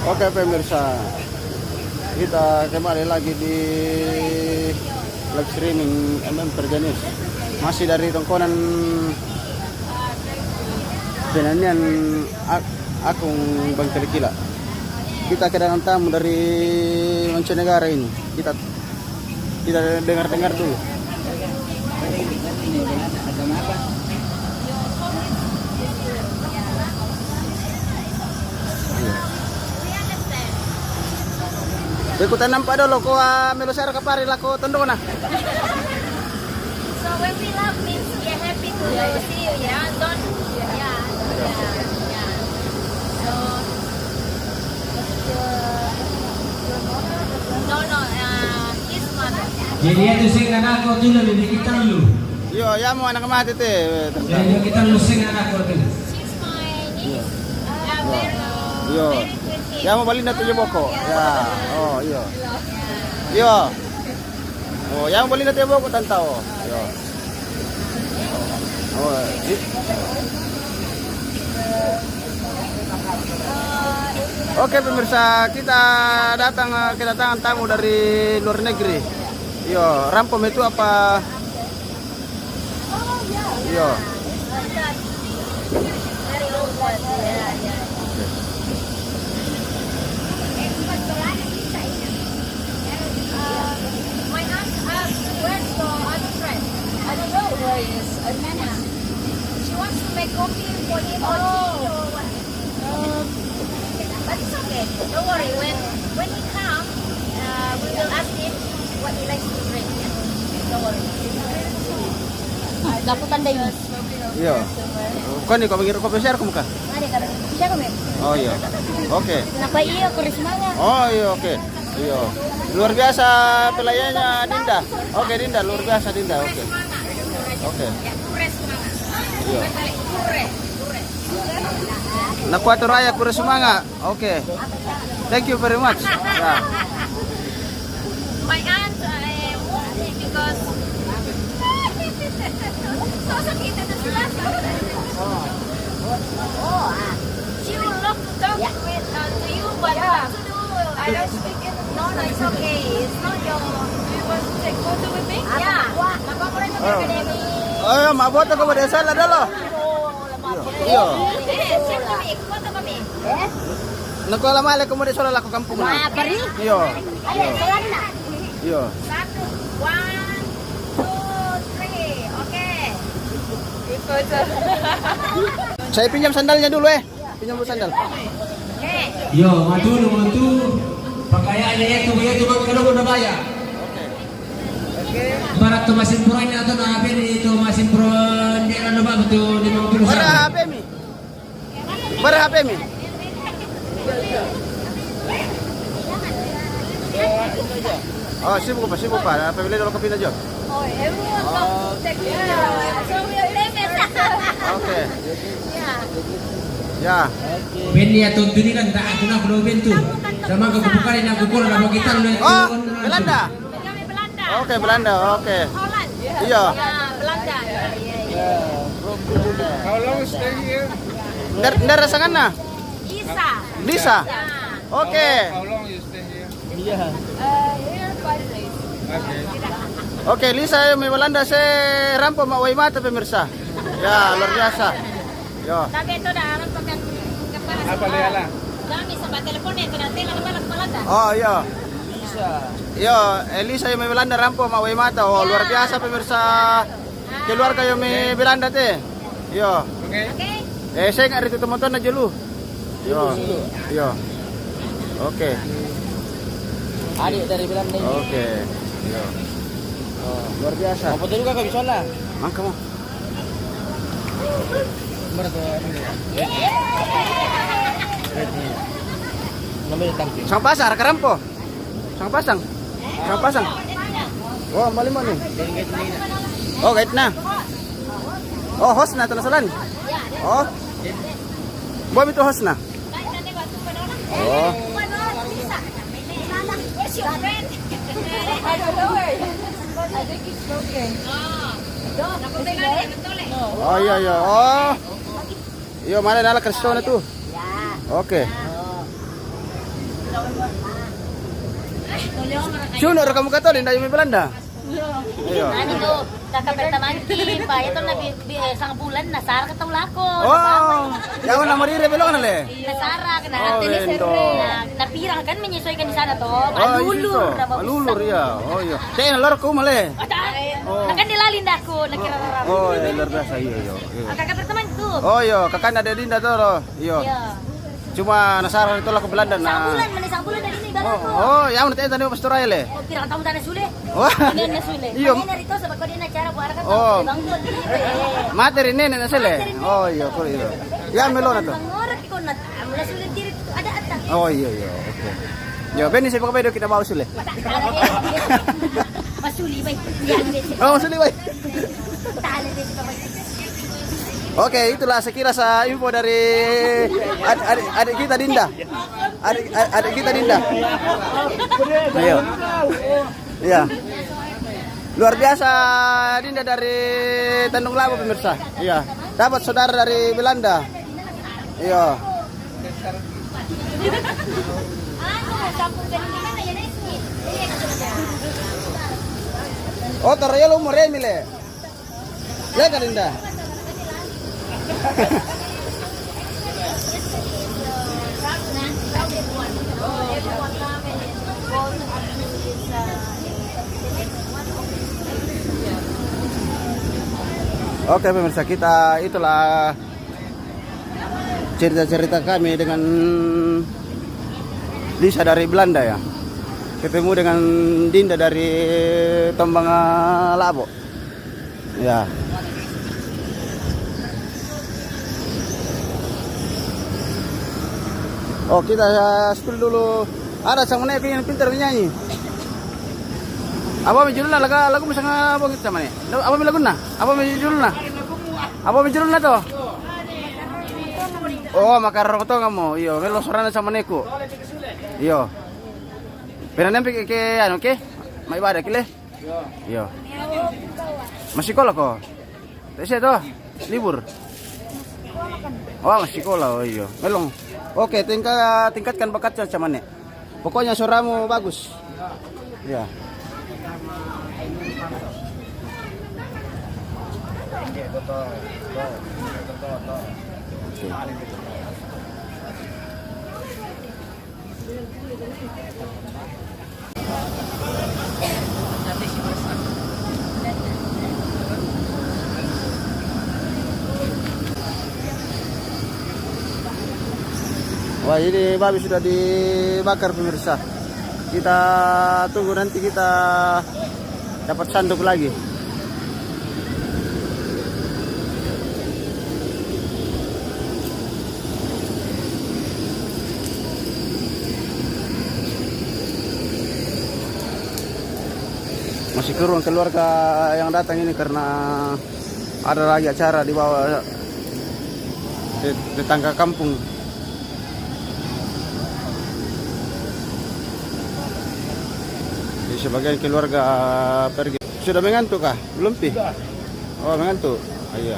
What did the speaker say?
Oke pemirsa, kita kembali lagi di live streaming Perjanis. Masih dari tongkonan Benanian Akung Bang Telikila. Kita kedatangan tamu dari mancanegara ini. Kita dengar-dengar dulu. Ikutan nampak dulu ko melusar ka pare lako tondo na. So when we love means we are happy to see you, yeah. Don't, yeah. So no, his mother. Jadi itu sing anak ko dulu ni kita lu. Yo, ya mo anak mati te. Jadi kita lu sing anak ko dulu. She's my niece. Very, Yo. very pretty. Ya mo balin na to boko. Ya. Oh, yo. Yo. Oh, ya mo balin na to boko tantao. Yo. Oh, Oke pemirsa, kita kedatangan tamu dari luar negeri. Yo, rampom itu apa? Yo. Very old one. Yeah. My aunt asked, where's your other friend? I don't know where he is. She wants to make coffee for him or tea or what. But it's okay. Don't worry. When he comes, we will ask him what he likes to drink. Don't worry. Dapat tanda yun. Yo. Kani ko mangiro ko share ko muka. Ada kan? Siya kami. Oh iya. Oke. Kenapa iya aku semangat? Oh iya oke. Iya. Luar biasa pelayannya Dinda. Oke Dinda, luar biasa Dinda. Oke. Oke. Iya. Nakuato raya kure semangat. Oke. Thank you very much. Ya. My aunt, because sakit itu sudah. She will love to talk to you, but what to do? I don't speak it. No, it's okay. It's not your. Do you want to take photo with me? Yeah. Nakakuha sa academy. Oh, mabot ako ba desa la dalo? Iyo. Share kami. Photo kami. Nakuha male ko mo desa la ko kampung na. Pari? Iyo. Ada jalan na. Iyo. 1, 2, 3. Okay. Saya pinjam sandalnya dulu Pinjam dulu sandal. Okay. Yo, mantu. Pakaiannya itu kalau udah bayar. Barat tu masih puran atau apa ni itu masih puran di mana ba betul di mobil Bara sana. HP mi. Bara HP mi. Oh, sibuk pa. Pabili dulu kopi na jo. Oh, everyone come take picture. So we are famous. Oke. Yeah. Ya. Beni atau dunia kan tak aku nak belum tu. Sama kebukaan yang aku kurang nak kita lu. Oh, Belanda. Kami Belanda. Oke, Belanda. Oke. Holland. Iya. Ya, Belanda. Yeah. How long stay here? Ndar rasangan na. Isa. Lisa. Yeah. Oke. How long you stay here? Here 5 days. Okay. Oke, Lisa may Belanda se rampo maway mata pemirsa. Ya, luar biasa. Yo. Tapi ito na, alam pagkan kapara Apa Leala? Dami sa telepon ito na tela na balag Belanda. Oh, iya. Yo, Elisa yung may Belanda rampo maway mata. Oh, luar biasa pemirsa. Keluarga yung may Belanda te. Yo. Okay. Okay? Saya nggak rito teman-teman na dulu. Yo. Yo. Oke. Adik dari Belanda ini. Oke. Yo. Oh, luar biasa. Apa tu juga kau bisa lah. Mangka mo. Namanya tampil. Sang pasar karampo. Sang pasang. Oh, bali mo ni. Oh, kahit na. Oh, host na talasalan. Oh. Buat itu host na. Oh. Where's your friend? I don't know where. I think he's smoking. Napunta na rin, nagtuli. Oh, iya. Oh. Iya, mana nala Kristo na tu. Ya. Oke. Sino ra kamu kato din dayo may Belanda? Iyo. Ano to? Kakapertamangki pa. Ito na isang bulan nasara ka tawla ko. Oh, yawan na marire belok na le. Nasara ka na. Oh, endo. Napirang kan menyesuai kan di sana to. Malulur. Malulur ya. Oh iya. Saya lor ko male. Oh. Nakan dilalin aku nakira rara. Oh, iya luar biasa iya iya. Kakapertamangki tuh. Oh iya, kakan ada Dinda tuh. Iya. Iya. Cuma nasara itu lah ke Belanda nah. Isang bulan dari ini baru ko. Oh, ya mun tayo tani pastor le. Oh, pirang taon na sule. Oh. Ini na sule. Iyo. Ini narito sa pagkodi na cara buara ka Oh. to. Bangkot dili. Materi nene na sila. Oh iya, ko iya. Ya melo na to. Mangorek ko na amula sule diri ada ata. Oh iya iya, oke. Ya ben sa pagkabedo kita bawa sila. Masuli bay. Oh, sila bay. Tala din sa bay. Oke, itulah sekira info dari adik kita Dinda. Adik kita Dinda. Ayo. Iya. Luar biasa Dinda dari Tandung Labu pemirsa. Iya. Dapat saudara dari Belanda. Iya. Oh, ternyata lu umur Emile. Ya kan Dinda? Oke pemirsa, kita itulah cerita-cerita kami dengan Lisa dari Belanda ya. Ketemu dengan Dinda dari Tombang Labo. Ya. Oh, kita spill dulu. Ada sang mana yang pintar menyanyi. Apa menjulna lagu misalnya apa kita mana? Apa laguna? Apa menjulna? Apa menjulna to? Oh, makarong to kamu. Iyo, melo sorana sama neku. Iyo. Pernah nempe ke ano ke? May ibadah kile? Iyo. Masih sekolah ko. Tese to, libur. Oh, masih sekolah. Oh, iyo. Melong. Oke, tingkatkan bakatnya cuman nih. Pokoknya suaramu bagus. Ya. Wah, ini babi sudah dibakar pemirsa. Kita tunggu nanti kita dapat sanduk lagi. Masih kurang keluarga yang datang ini karena ada lagi acara di bawah di tangga kampung. Sebagian keluarga pergi. Sudah mengantuk kah? Belum pi? Oh, mengantuk. Iya.